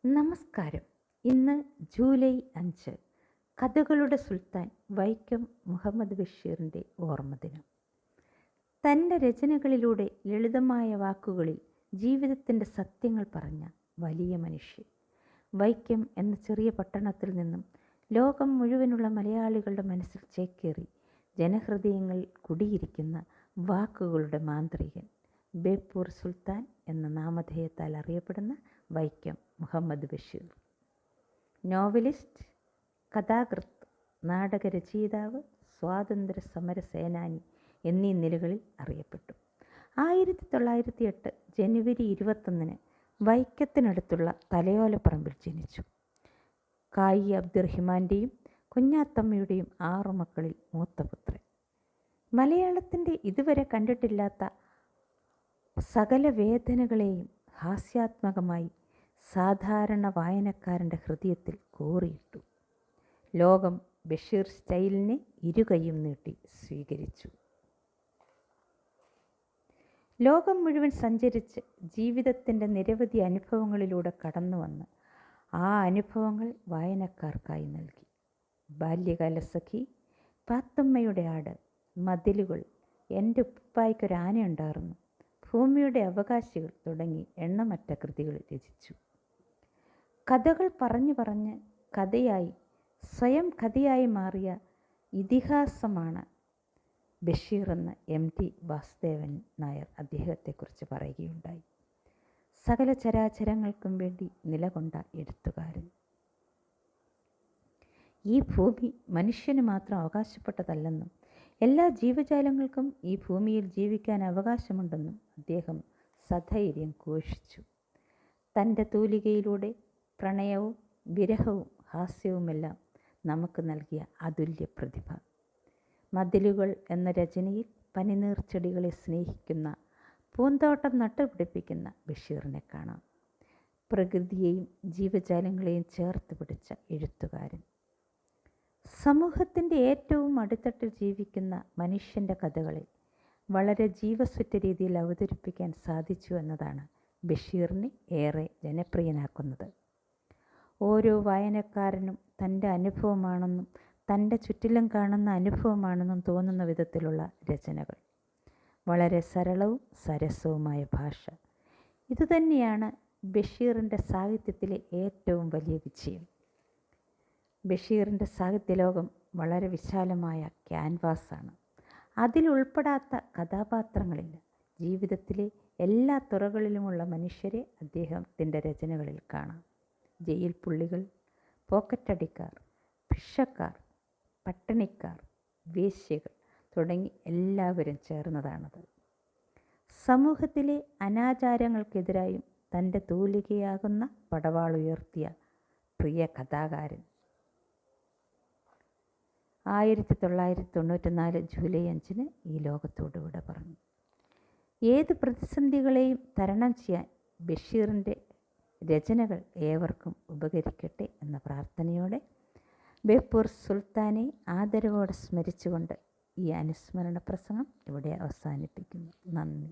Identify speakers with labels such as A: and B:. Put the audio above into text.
A: നമസ്കാരം. ഇന്ന് ജൂലൈ 5, കഥകളുടെ സുൽത്താൻ വൈക്കം മുഹമ്മദ് ബഷീറിൻ്റെ ഓർമ്മദിനം. തൻ്റെ രചനകളിലൂടെ ലളിതമായ വാക്കുകളിൽ ജീവിതത്തിൻ്റെ സത്യങ്ങൾ പറഞ്ഞ വലിയ മനുഷ്യൻ. വൈക്കം എന്ന ചെറിയ പട്ടണത്തിൽ നിന്നും ലോകം മുഴുവനുള്ള മലയാളികളുടെ മനസ്സിൽ ചേക്കേറി ജനഹൃദയങ്ങളിൽ കുടിയിരിക്കുന്ന വാക്കുകളുടെ മാന്ത്രികൻ, ബേപ്പൂർ സുൽത്താൻ എന്ന നാമധേയത്താൽ അറിയപ്പെടുന്ന വൈക്കം മുഹമ്മദ് ബഷീർ. നോവലിസ്റ്റ്, കഥാകൃത്ത്, നാടകരചയിതാവ്, സ്വാതന്ത്ര്യ സമര സേനാനി എന്നീ നിലകളിൽ അറിയപ്പെട്ടു. 1908 ജനുവരി 21 വൈക്കത്തിനടുത്തുള്ള തലയോലപ്പറമ്പിൽ ജനിച്ചു. കായി അബ്ദുറഹിമാൻ്റെയും കുഞ്ഞാത്തമ്മയുടെയും 6 മക്കളിൽ മൂത്ത പുത്രൻ. മലയാളത്തിൻ്റെ ഇതുവരെ കണ്ടിട്ടില്ലാത്ത സകല വേദനകളെയും ഹാസ്യാത്മകമായി സാധാരണ വായനക്കാരൻ്റെ ഹൃദയത്തിൽ കോറിയിട്ടു. ലോകം ബഷീർ സ്റ്റൈലിനെ ഇരുകൈയും നീട്ടി സ്വീകരിച്ചു. ലോകം മുഴുവൻ സഞ്ചരിച്ച് ജീവിതത്തിൻ്റെ നിരവധി അനുഭവങ്ങളിലൂടെ കടന്നു വന്ന് ആ അനുഭവങ്ങൾ വായനക്കാർക്കായി നൽകി. ബാല്യകാലസഖി, പാത്തുമ്മയുടെ ആട്, മതിലുകൾ, എൻ്റെ ഉപ്പായ്ക്കൊരാനയുണ്ടായിരുന്നു, ഭൂമിയുടെ അവകാശികൾ തുടങ്ങി എണ്ണമറ്റ കൃതികൾ രചിച്ചു. കഥകൾ പറഞ്ഞു പറഞ്ഞ് കഥയായി, സ്വയം കഥയായി മാറിയ ഇതിഹാസമാണ് ബഷീർ എന്ന് MT വാസുദേവൻ നായർ അദ്ദേഹത്തെക്കുറിച്ച് പറയുകയുണ്ടായി. സകല ചരാചരങ്ങൾക്കും വേണ്ടി നിലകൊണ്ട എഴുത്തുകാരൻ. ഈ ഭൂമി മനുഷ്യന് മാത്രം അവകാശപ്പെട്ടതല്ലെന്നും എല്ലാ ജീവജാലങ്ങൾക്കും ഈ ഭൂമിയിൽ ജീവിക്കാൻ അവകാശമുണ്ടെന്നും അദ്ദേഹം സധൈര്യം ഘോഷിച്ചു. തൻ്റെ തൂലികയിലൂടെ പ്രണയവും വിരഹവും ഹാസ്യവുമെല്ലാം നമുക്ക് നൽകിയ അതുല്യ പ്രതിഭ. മതിലുകൾ എന്ന രചനയിൽ പനിനീർച്ചെടികളെ സ്നേഹിക്കുന്ന, പൂന്തോട്ടം നട്ടുപിടിപ്പിക്കുന്ന ബഷീറിനെ കാണാം. പ്രകൃതിയെയും ജീവജാലങ്ങളെയും ചേർത്ത് പിടിച്ച എഴുത്തുകാരൻ. സമൂഹത്തിൻ്റെ ഏറ്റവും അടിത്തട്ടിൽ ജീവിക്കുന്ന മനുഷ്യൻ്റെ കഥകളെ വളരെ ജീവസ്വറ്റ രീതിയിൽ അവതരിപ്പിക്കാൻ സാധിച്ചു എന്നതാണ് ബഷീറിനെ ഏറെ ജനപ്രിയനാക്കുന്നത്. ഓരോ വായനക്കാരനും തൻ്റെ അനുഭവമാണെന്നും തൻ്റെ ചുറ്റിലും കാണുന്ന അനുഭവമാണെന്നും തോന്നുന്ന വിധത്തിലുള്ള രചനകൾ. വളരെ സരളവും സരസവുമായ ഭാഷ. ഇതുതന്നെയാണ് ബഷീറിൻ്റെ സാഹിത്യത്തിലെ ഏറ്റവും വലിയ വിജയം. ബഷീറിൻ്റെ സാഹിത്യലോകം വളരെ വിശാലമായ ക്യാൻവാസാണ്. അതിലുൾപ്പെടാത്ത കഥാപാത്രങ്ങളില്ല. ജീവിതത്തിലെ എല്ലാ തുറകളിലുമുള്ള മനുഷ്യരെ അദ്ദേഹത്തിൻ്റെ രചനകളിൽ കാണാം. ജയിൽ പുള്ളികൾ, പോക്കറ്റടിക്കാർ, ഭിക്ഷക്കാർ, പട്ടിണിക്കാർ, വേശ്യകൾ തുടങ്ങി എല്ലാവരും ചേർന്നതാണത്. സമൂഹത്തിലെ അനാചാരങ്ങൾക്കെതിരായും തൻ്റെ തൂലികയാകുന്ന പടവാളുയർത്തിയ പ്രിയ കഥാകാരൻ. 1994 ജൂലൈ 5 ഈ ലോകത്തോട് വിട പറഞ്ഞു. ഏത് പ്രതിസന്ധികളെയും തരണം ചെയ്യാൻ ബഷീറിൻ്റെ രചനകൾ ഏവർക്കും ഉപകരിക്കട്ടെ എന്ന പ്രാർത്ഥനയോടെ ബേപ്പൂർ സുൽത്താനെ ആദരവോടെ സ്മരിച്ചുകൊണ്ട് ഈ അനുസ്മരണ പ്രസംഗം ഇവിടെ അവസാനിപ്പിക്കുന്നു. നന്ദി.